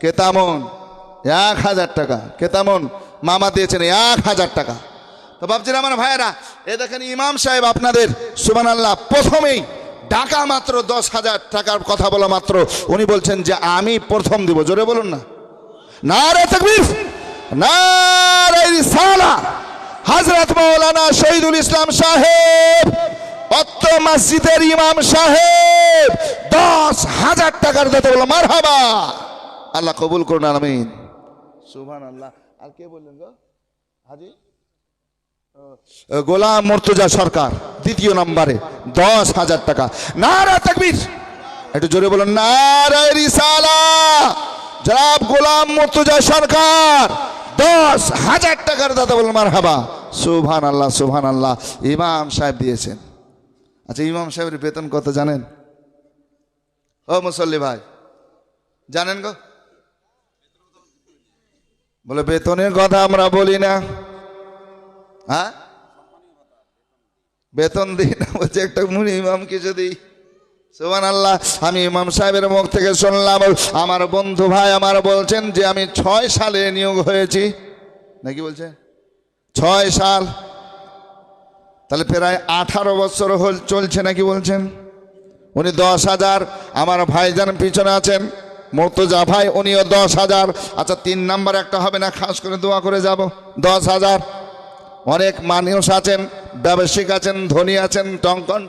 কেতামন 1,000 টাকা, কেতামন মামা দিয়েছেন 1,000 টাকা। তো ভাবছেন আমার ভাইয়েরা, এ দেখেন ইমাম সাহেব আপনাদের সুবহানাল্লাহ প্রথমেই টাকা মাত্র 10,000 টাকার কথা বলা মাত্র উনি বলছেন যে আমি প্রথম দিব। জোরে বলুন না, নারে তাকবীর, নারে রিসালা। হযরত মাওলানা শহীদুল ইসলাম সাহেব, অত্র মসজিদের ইমাম সাহেব 10,000 টাকার দাতা। বলো মারহাবা, আল্লাহ কবুল করুন, আমিন, সুবহানাল্লাহ। আর কে বললেন গো? হাজি গোলাম মুর্তজা সরকার 2য় নম্বরে 10,000 টাকা। নারে তাকবীর, একটু জোরে বলুন, নারে রিসালা। জনাব গোলাম মুর্তজা সরকার 10,000 টাকার দাতা। বলুন মারহাবা, সুবহানাল্লাহ, সুবহানাল্লাহ। ইমাম সাহেব দিয়েছেন। আচ্ছা, ইমাম সাহেবের বেতন কত জানেন? ও মুসল্লি ভাই, জানেন গো? বলে বেতনের কথা আমরা বলি না। হ্যাঁ, বেতন দিই না বলছে, একটা মুনি ইমামকে যদি। সুবহানাল্লাহ। আমি ইমাম সাহেবের মুখ থেকে শুনলাম, আমার বন্ধু ভাই আমার বলছেন যে আমি 6 সালে নিয়োগ হয়েছি নাকি বলছে, 6 সাল, তাহলে প্রায় 18 বছর চলছে নাকি বলছেন। উনি 10,000। আমার ভাইজান পিছনে আছেন মুর্তজা ভাই, উনিও 10,000। আচ্ছা, 3 নাম্বার একটা হবে না, খাস করে দোয়া করে যাব। 10,000। অনেক মানুষ আছেন, ব্যবসায়িক আছেন, ধনী আছেন, টঙ্কন।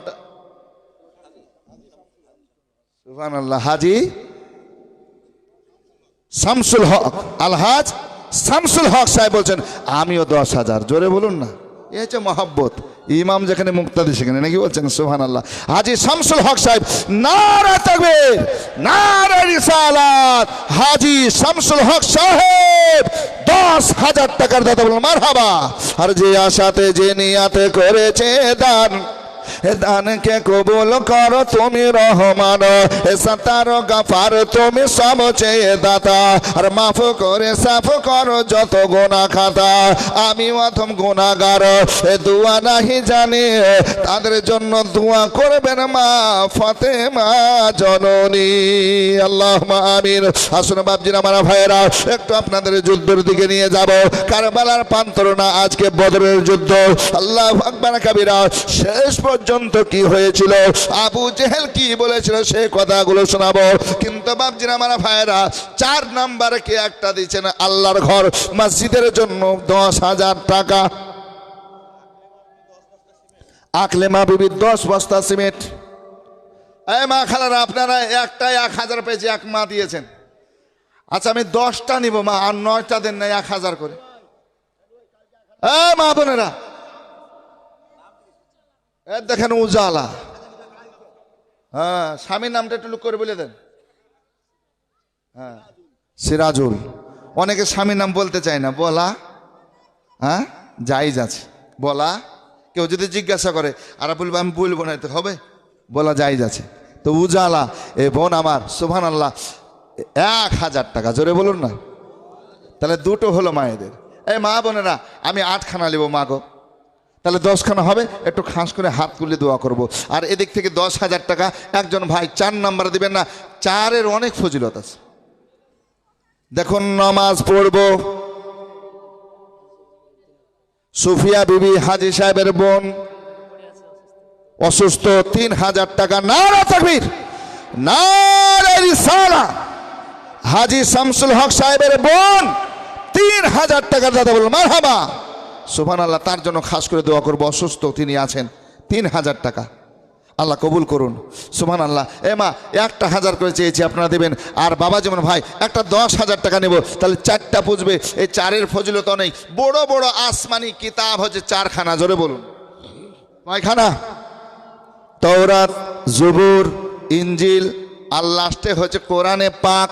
সুবহানাল্লাহ। হাজি শামসুল হক, আলহাজ শামসুল হক সাহেব বলছেন আমিও 10,000। জোরে বলুন না, এই হচ্ছে মহব্বত। ইমাম যেখানে মুক্তাদি সেখানে নাকি বলছেন। সুবহানাল্লাহ। হাজি শামসুল হক সাহেব, নারে তাকবীর, নারে রিসালাত। হাজি শামসুল হক সাহেব 10,000 টাকার দাতা। বলুন মারহাবা। আর যে আশাতে যে নিয়াতে করেছে দান, দানকে কবুল করো তুমি রহমান, সাতার গাফার তুমি সবচেয়ে দাতা। আর মাফ করে সাফ করো যত গুনাহ খাতা। আমি অথম গুনাহগার, দোয়া নাহি জানি, তাদের জন্য দোয়া করবেন মা ফাতেমা জননী। আল্লাহুম্মা আমিন। আসুন বাপজিরা আমার ভাইয়েরা, একটু আপনাদের যুদ্ধের দিকে নিয়ে যাব। কারবালার প্রান্তর না, আজকে বদরের যুদ্ধ। আল্লাহু আকবার কাবীরা। শেষ পর্যন্ত কি হয়েছিল, আবু জেহেল কি বলেছিল, সেই কথাগুলো শোনাবো। কিন্তু বাপজিরা আমার ভাইয়েরা, 4 নাম্বারে কে একটা দিচ্ছেন আল্লাহর ঘর মসজিদের জন্য 10,000 টাকা। আকলেমা বিবি 10 বস্তা সিমেন্ট। এই মা খালারা, আপনারা একটাই 1,000 পেয়েছি, এক মা দিয়েছেন। আচ্ছা, আমি 10টা নিব মা, আর 9টা দেন না, 1,000 করে। মা বোনেরা, দেখেন উজালা। হ্যাঁ, স্বামীর নামটা একটু লুক করে বলে দেন। হ্যাঁ, সিরাজুল। অনেকে স্বামীর নাম বলতে চায় না, বলা হ্যাঁ জায়েজ আছে বলা। কেউ যদি জিজ্ঞাসা করে আর বলবো আমি বলবো না, তো হবে, বলা জায়েজ আছে। তো উজালা এ বোন আমার সুবহানাল্লাহ 1000 টাকা, জোরে বলুন না। তাহলে দুটো হলো মায়েদের। এই মা বোনেরা, আমি 8খানা নেবো মা গো, তাহলে 10খানা হবে। একটু খাস করে হাত তুলে দোয়া করব। আর এদিক থেকে 10,000 টাকা একজন ভাই 4 নাম্বার দিবেন না, 4-এর অনেক ফজিলত আছে। দেখুন নামাজ পড়ব, সুফিয়া বিবি হাজী সাহেবের বোন অসুস্থ, 3000 টাকা। নারা তাকবীর, নারা রিসালা। হাজী শামসুল হক সাহেবের বোন 3000 টাকা দাদা বলুন মারহাবা সুবহানাল্লাহ। তার জন্য খাস করে দোয়া করব, অসুস্থ তিনি আছেন। 3000 টাকা আল্লাহ কবুল করুন সুবহানাল্লাহ। এ মা একটা 1000 করে চেয়েছি, আপনারা দেবেন। আর বাবা যেমন ভাই একটা 10,000 টাকা নেব, তাহলে 4টা পুজবে। এই 4-এর ফজিলত অনেক। বড় বড় আসমানি কিতাব হচ্ছে 4খানা, জোরে বলুন কয়খানা? তওরাত, জবুর, ইনজিল, আর লাস্টে হচ্ছে কোরআনে পাক।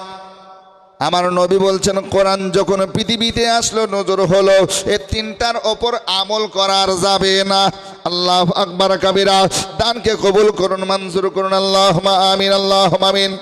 আমার নবী বলছেন কোরআন যখন পৃথিবীতে আসলো নজর হলো এই 3টার ওপর আমল করার যাবে না। আল্লাহু আকবার কাবীরা। দানকে কবুল করুন, মঞ্জুর করুন, আল্লাহুম্মা আমিন, আল্লাহুম্মা আমিন।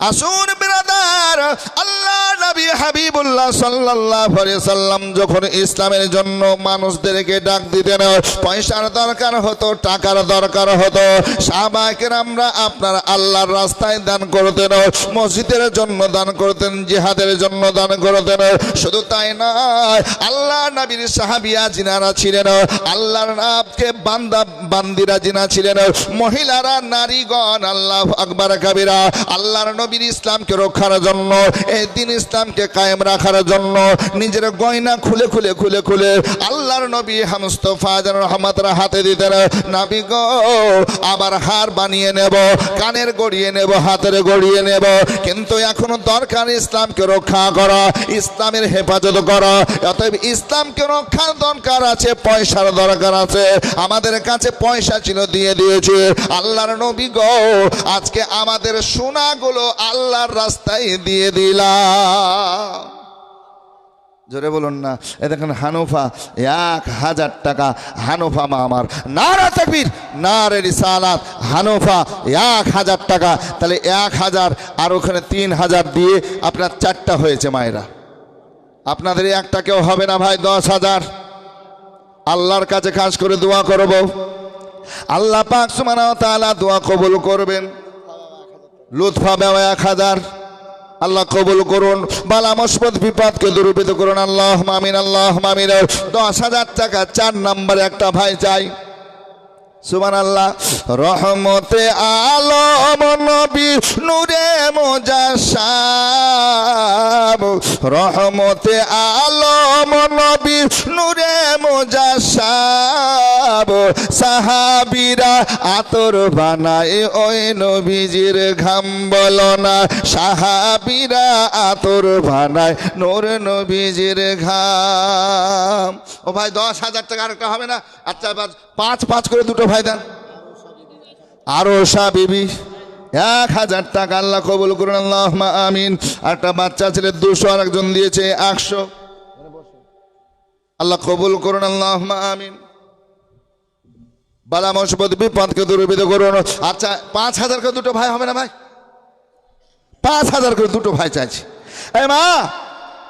আসুন ব্রাদার, আল্লাহ নবী হাবিবুল্লাহ সাল্লাল্লাহু আলাইহি সাল্লাম যখন ইসলামের জন্য মানুষদেরকে ডাক দিতেন, পয়সার দরকার হতো, টাকার দরকার হতো, সাহাবায়ে কেরামরা আপনার আল্লাহর রাস্তায় দান করতেন, মসজিদের জন্য দান করতেন, জিহাদের জন্য দান করতেন। শুধু তাই নয়, আল্লাহ নবীর সাহাবিয়া যিনারা ছিলেন, আল্লাহর নামকে বান্দা বান্দিরা যিনা ছিলেন, মহিলারা, নারীগণ, আল্লাহু আকবার কাবীরা, আল্লাহর নবীর ইসলামকে রক্ষার জন্য, এই দিন ইসলামকে কায়েম রাখার জন্য নিজের গয়না খুলে খুলে খুলে খুলে আল্লাহর নবী মুস্তাফা রহমতের হাতে দিতেন। নবী গো, আবার হার বানিয়ে নেব, কানের গড়িয়ে নেব, হাতের গড়িয়ে নেব, কিন্তু এখনো দরকার ইসলামকে রক্ষা করা, ইসলামের হেফাজত করা। অতএব ইসলামকে রক্ষার দরকার আছে, পয়সার দরকার আছে। আমাদের কাছে পয়সা ছিল, দিয়ে দিয়েছে। আল্লাহর নবী গো, আজকে আমাদের সোনাগুলো আল্লাহর রাস্তায় দিয়ে দিলাম, জোরে বলুন না। এ দেখেন হানুফা 1000 টাকা, হানুফা মা আমার। নারা তাকবীর, নারে রিসালাত। হানুফা 1000 টাকা, তাহলে 1000 আর ওখানে 3000 দিয়ে আপনার 4টা হয়েছে মায়েরা। আপনাদের একটা কেউ হবে না ভাই, 10,000। আল্লাহর কাছে খাস করে দোয়া করব, আল্লাহ পাক সুবহানাহু ওয়া তাআলা দোয়া কবুল করবেন। লুৎফা 1000, আল্লাহ কবুল করুন। বালা মুসিবত বিপদকে দূরীভূত করুন, আল্লাহুম্মা আমিন, আল্লাহুম্মা আমিন। 10,000 টাকা 4 নম্বরে একটা ভাই চাই, সুবহানাল্লাহ। রহমতে আলম নবী নূরে মুজাসসাম, রহমতে আলম নবী নূরে মুজাসসাম, সাহাবীরা আতর বানায় ওই নবীজির ঘাম, বলো না সাহাবীরা আতর বানায় নূর নবীজির ঘাম। ও ভাই 10,000 টাকা আরেকটা হবে না? আচ্ছা এবার 5 করে দুটো ভাই দেন। আরশা বিবি 1000 টাকা, আল্লাহ কবুল করুন, আল্লাহুম্মা আমিন। একটা বাচ্চা ছেলে 200, আর একজন দিয়েছে 100, আল্লাহ কবুল করুন, আল্লাহুম্মা আমিন। বালা মুসিবত বিপদকে দূরীভূত করুন। আচ্ছা 5,000 করে দুটো ভাই হবে না ভাই? 5,000 করে দুটো ভাই চাইছি। এই মা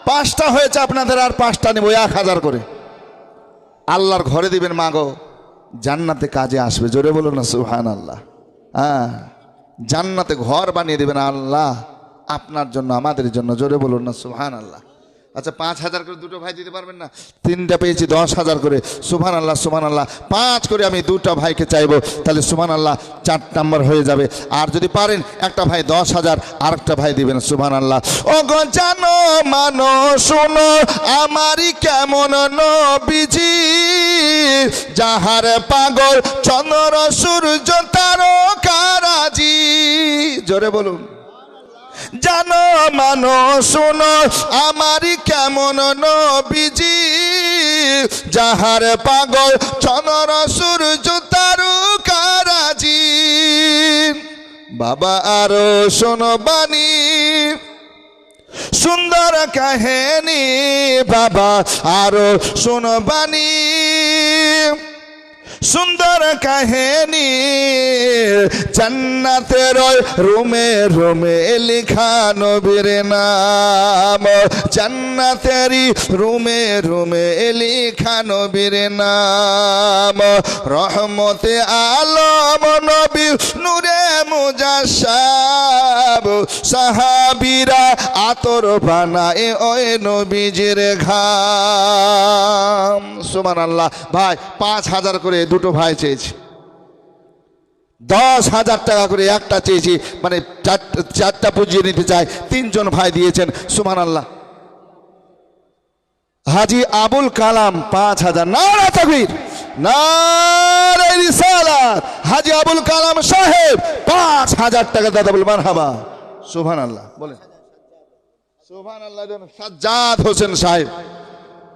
5টা হয়েছে আপনাদের, আর 5টা নেব 1000 করে। আল্লাহর ঘরে দিবেন মা গো, জান্নাতে কাজে আসবে, জোরে বলুন না সুবহানাল্লাহ। হ্যাঁ, জান্নাতে ঘর বানিয়ে দেবেন আল্লাহ আপনার জন্য, আমাদের জন্য, জোরে বলুন না সুবহানাল্লাহ। আচ্ছা 5,000 করে দুটো ভাই দিতে পারবেন না? 3টা পেয়েছি 10,000 করে, সুবহানাল্লাহ সুবহানাল্লাহ। 5 করে আমি 2টা ভাইকে চাইবো, তাহলে সুবহানাল্লাহ 4 নম্বর হয়ে যাবে। আর যদি পারেন একটা ভাই 10,000, আরেকটা ভাই দিবেন, সুবহানাল্লাহ। ও গো জানো মানো শোনো আমারই কেমন নবীজি, যাহার পাগল চন্দ্র সূর্য তারকারাজি, জোরে বলুন। জানো মানো শোনো আমারই কেমন নবীজি, যাহার পাগল চন্দ্র সূর্য তারকারাজি। বাবা আরো শোনো বাণী, সুন্দর কাহিনী, বাবা আরো শোনো বাণী, সুন্দর কাহিনী জান্নাতের রুমে রুমে লেখা নবীর নাম, জান্নাতেরই রুমে রুমে লেখা নবীর নাম। রহমতে আলম নবী নূরে মুজাসসাব, সাহাবীরা আতর বানায় ওই নবীজির ঘাম। সুবহানাল্লাহ। ভাই ৫,০০০ করে দুটো ভাই চেয়েছি, ১০,০০০ টাকা করে একটা চেয়েছি, মানে চারটা পুজিয়ে নিতে চাই। ৩ জন ভাই দিয়েছেন। সুবহানাল্লাহ। হাজী আবুল কালাম ৫,০০০। নারে তাকবীর, নারে রিসালাত। হাজী আবুল কালাম সাহেব ৫,০০০ টাকা দাদা বলে মারহাবা। সুবহানাল্লাহ বলেন সুবহানাল্লাহ। সাজ্জাদ হোসেন সাহেব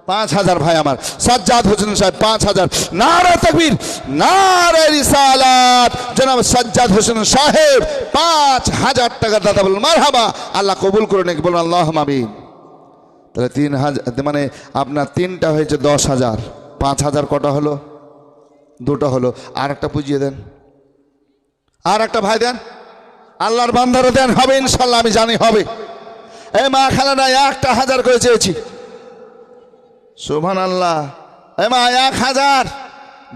৫,০০০। ভাই আমার সাজ্জাদ হোসেন সাহেব ৫,০০০। নারে তাকবীর, নারে রিসালাত। জনাব সাজ্জাদ হোসেন সাহেব ৫,০০০ টাকা দাদা বলেন মারহাবা। আল্লাহ কবুল করে নাকি বলুন আল্লাহুম্মা আমিন। তাহলে ৩,০০০, মানে আপনার ৩টা হয়েছে ১০,০০০। ৫,০০০ কটা হলো? 2টা হলো। আর একটা পুজিয়ে দেন, আর একটা ভাই দেন, আল্লাহর বান্দারও দেন, হবে ইনশাল্লাহ, আমি জানি হবে। এই মা খালানা ১,০০০ করে চেয়েছি। সুবহানাল্লাহ। এই মা ১,০০০,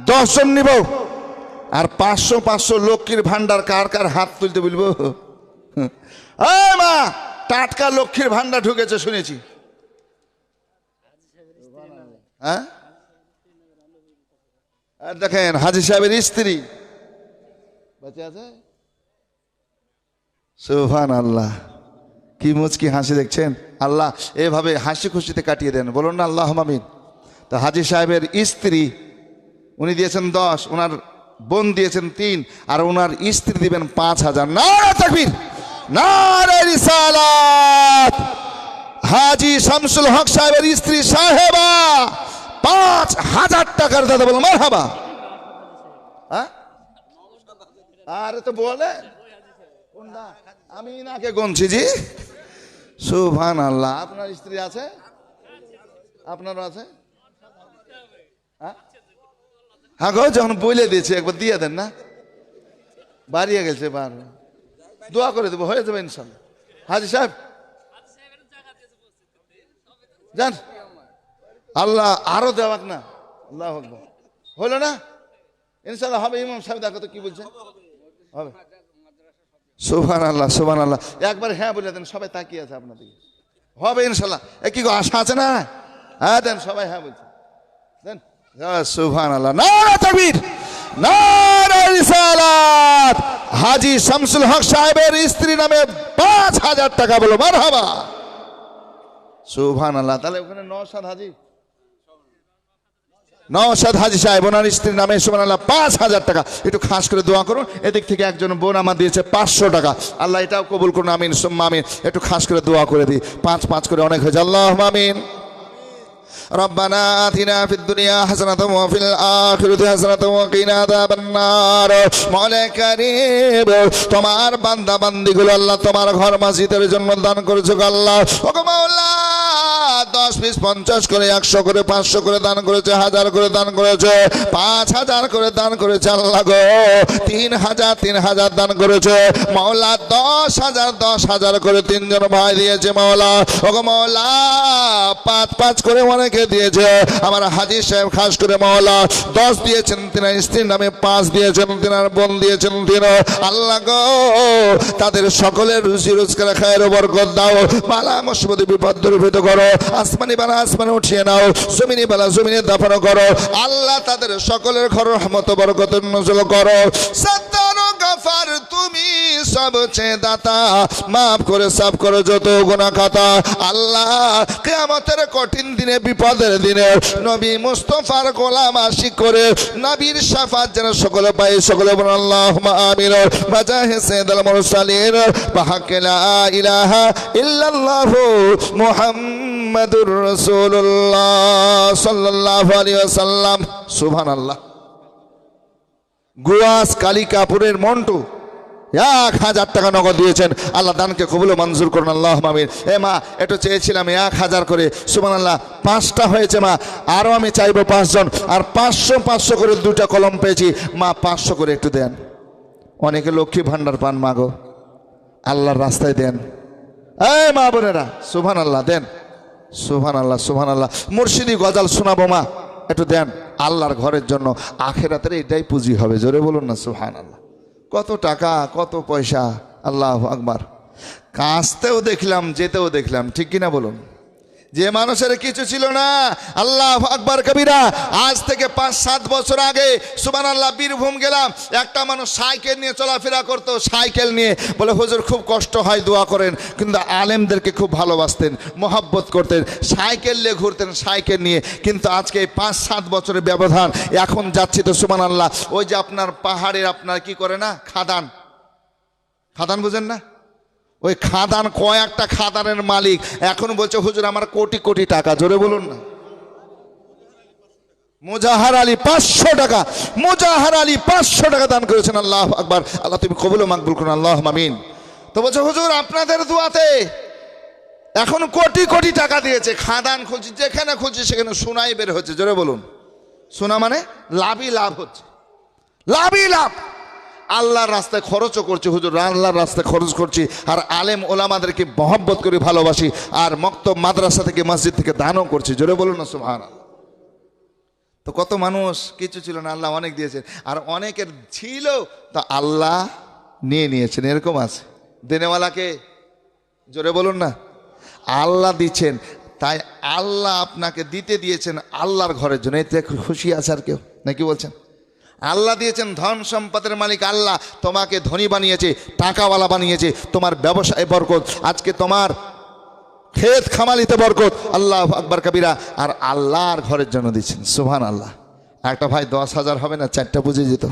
10 জন নিব। আর ৫০০ ৫০০ লক্ষ্মীর ভান্ডার কার কার হাত তুলতে বলবো? এই মা টাটকা লক্ষ্মীর ভান্ডার ঢুকেছে শুনেছি। হ্যাঁ, আর দেখেন হাজী সাহেবের স্ত্রী বেঁচে আছে। সুবহানাল্লাহ। কি মুচকি হাসি দেখছেন। আল্লাহ এভাবে হাসি খুশিতে কাটিয়ে দেন, বলুন না আল্লাহুম্মা আমিন। তো হাজী সাহেবের স্ত্রী উনি দিয়েছেন 10, ওনার বোন দিয়েছেন 3, আর ওনার স্ত্রী দিবেন ৫,০০০। নারে তাকবীর, নারে রিসালাত। হাজী শামসুল হক সাহেবের স্ত্রী সাহেবা ৫,০০০ টাকার দাদা বলুন মারহাবা। আরে তো বলে আমি নাকে গনছি জি। সুবহানাল্লাহ। আপনার স্ত্রী আছে? আপনারও আছে? হ্যাঁ গো, যখন বলে দিয়েছে একবার দিয়ে দেন না, বাড়িয়ে গেছে, বার দোয়া করে দেবো, হয়ে যাবে ইনশাল্লাহ। হাজী সাহেব যান, আল্লাহ আরো দেওয়াক না। আল্লাহু আকবার। হলো না ইনশাল্লাহ, হবে। ইমাম সাহেব দেখো তো কি বলছে, হবে। সুবহানাল্লাহ, সুবহানাল্লাহ। একবার হ্যাঁ বলে দেন, সবাই তাকিয়ে আছে আপনার দিকে, হবে ইনশাল্লাহ। এ কি গো, আশা আছে না? হ্যাঁ দেন, সবাই হ্যাঁ বলছে, দেন। সুবহানাল্লাহ। নারে তাকবীর, নারে রিসালাত। হাজী শামসুল হক সাহেবের স্ত্রী নামে ৫,০০০ টাকা বলো মারহাবা। সুবহানাল্লাহ। তাহলে ওখানে নওশাদ হাজী, নওশাদ হাজী সাহেব ওনার স্ত্রীর নামে সুবহানাল্লাহ ৫,০০০ টাকা। একটু খাস করে দোয়া করুন। এদিক থেকে একজন বোন আমার দিয়েছে ৫০০ টাকা। আল্লাহ এটাও কবুল করুন, আমিন সুম্মা আমিন। একটু খাস করে দোয়া করে দিই, ৫ করে অনেক হয়েছে। আল্লাহুম্মা আমিন। রব্বানা আতিনা ফিদ দুনিয়া হাসানাতাও ওয়া ফিল আখিরাতি হাসানাতাও ওয়া কিনা আযাবান নার। মওলা কারীম, তোমার বান্দা বান্দিগুলো আল্লাহ তোমার ঘর মসজিদের জন্য দান করেছো আল্লাহ। ওগো মাওলা, 10 পিস 50 করে, 100 করে, 500 করে দান করেছে, 1000 করে দান করেছে, 5000 করে দান করেছে আল্লাহ গো। 3000 দান করেছে মাওলা। 10,000 করে 3 জন ভাই দিয়েছে মাওলা। ওগো মাওলা, 5 করে অনেকে দিয়েছে। আমার হাজী সাহেব খাস করে মাওলা 10 দিয়েছেন, তিনার স্ত্রীর নামে 5 দিয়েছেন, তিনার বোন দিয়েছেন 3। আল্লাহ গো, তাদের সকলের রুজি রোজগার খায়ের বরকত দাও। বালা মুসিবত বিপদ দূরীভূত করো। আসমানি বালা আসমানে উঠিয়ে নাও, জমিনি বালা জমিনে দাফন করো আল্লাহ। তাদের সকলের ঘর রহমত বরকত নজল করো। সত্তার গফার, তুমি সবচেয়ে দাতা, মাফ করে সাফ করো যত গুনাহ খাতা। আল্লাহ কিয়ামতের কঠিন দিনে, বিপদের দিনে নবী মুস্তাফার গোলাম আশিক করে নবীর শাফাত যেন সকলে পায়, সকলে বলেন আল্লাহুম্মা আমিন। বাজাহে সাইয়্যিদুল মুরসালিন বাহাক্কি লা ইলাহা ইল্লাল্লাহু মুহাম্মাদুর রাসূলুল্লাহ সাল্লাল্লাহু আলাইহি ওয়াসাল্লাম। সুবহানাল্লাহ। গুয়াস কালিকাপুরের মন্টু 1000 টাকা নগদ দিয়েছেন। আল্লাহ দানকে কবুল ও মঞ্জুর করুন, আল্লাহ আমিন। এ মা, একটু চেয়েছিলাম 1000 করে, সুবহানাল্লাহ 5টা হয়েছে মা, আরও আমি চাইবো 5 জন, আর 500 করে 2টা কলম পেয়েছি মা, 500 করে একটু দেন। অনেকে লক্ষ্মী ভান্ডার পান মা গো, আল্লাহর রাস্তায় দেন। এই মা বোনেরা, সুবহানাল্লাহ দেন, সুবহানাল্লাহ সুবহানাল্লাহ। মুর্শিদি গজাল শোনাবো মা, একটু দেন আল্লাহর ঘরের জন্য, আখেরাতের এটাই পুঁজি হবে, জোরে বলুন না সুবহানাল্লাহ। কত টাকা, কত পয়সা, আল্লাহু আকবার। কাঁচতেও দেখলাম, যেতেও দেখলাম, ঠিক কিনা বলুন? যে মানুষের কিছু ছিল না, আল্লাহু আকবার কবিরা, আজ থেকে 5-7 বছর আগে সুবহানাল্লাহ বীরভূম গেলাম, একটা মানুষ সাইকেল নিয়ে চলাফেরা করতো, সাইকেল নিয়ে, বলে হুজুর খুব কষ্ট হয়, দোয়া করেন। কিন্তু আলেমদেরকে খুব ভালোবাসতেন, মহব্বত করতেন, সাইকেল নিয়ে ঘুরতেন, সাইকেল নিয়ে। কিন্তু আজকে 5-7 বছরের ব্যবধান, এখন যাচ্ছি তো সুবহানাল্লাহ, ওই যে আপনার পাহাড়ের আপনার কি করে না, খাদান, খাদান বুঝেন না? ওই খাদান, কয়েকটা খাদানের মালিক এখন বলছে হুজুর আমার কোটি কোটি টাকা, জোরে বলুন না। মুজাহার আলী 500 টাকা, মুজাহার আলী 500 টাকা দান করেছেন, আল্লাহু আকবার। আল্লাহ তুমি কবুল ও মাকবুল করুন, আল্লাহ আমিন। তো বলছে হুজুর আপনাদের দোয়াতে এখন কোটি কোটি টাকা দিয়েছে, খাদান খুলছি, যেখানে খুলছি সেখানে সোনাই বের হচ্ছে, জোরে বলুন। সোনা মানে লাভই লাভ হচ্ছে, লাভই লাভ। আল্লাহর রাস্তায় খরচও করছি হুজুর, আল্লাহর রাস্তায় খরচ করছি, আর আলেম ওলামাদেরকে মহব্বত করে ভালোবাসি, আর মক্তব মাদ্রাসা থেকে মসজিদ থেকে দানও করছি, জোরে বলুন না সুবহানাল্লাহ। তো কত মানুষ কিছু ছিল না, আল্লাহ অনেক দিয়েছেন, আর অনেকের ছিল তা আল্লাহ নিয়ে নিয়েছেন, এরকম আছে। দেনেওয়ালাকে জোরে বলুন না, আল্লাহ দিচ্ছেন, তাই আল্লাহ আপনাকে দিতে দিয়েছেন আল্লাহর ঘরের জন্য, এতে খুশি আছে আর কেউ নাকি বলছেন? আল্লাহ দিয়েছেন, ধন সম্পদের মালিক আল্লাহ, তোমাকে ধনী বানিয়েছে, টাকাওয়ালা বানিয়েছে, তোমার ব্যবসায় বরকত, আজকে তোমার ক্ষেত খামালিতে বরকত, আল্লাহু আকবার কবিরা, আর আল্লাহর ঘরের জন্য দিচ্ছেন, সুবহানাল্লাহ। একটা ভাই 10,000 হবে না, 4টা বুঝে যেত।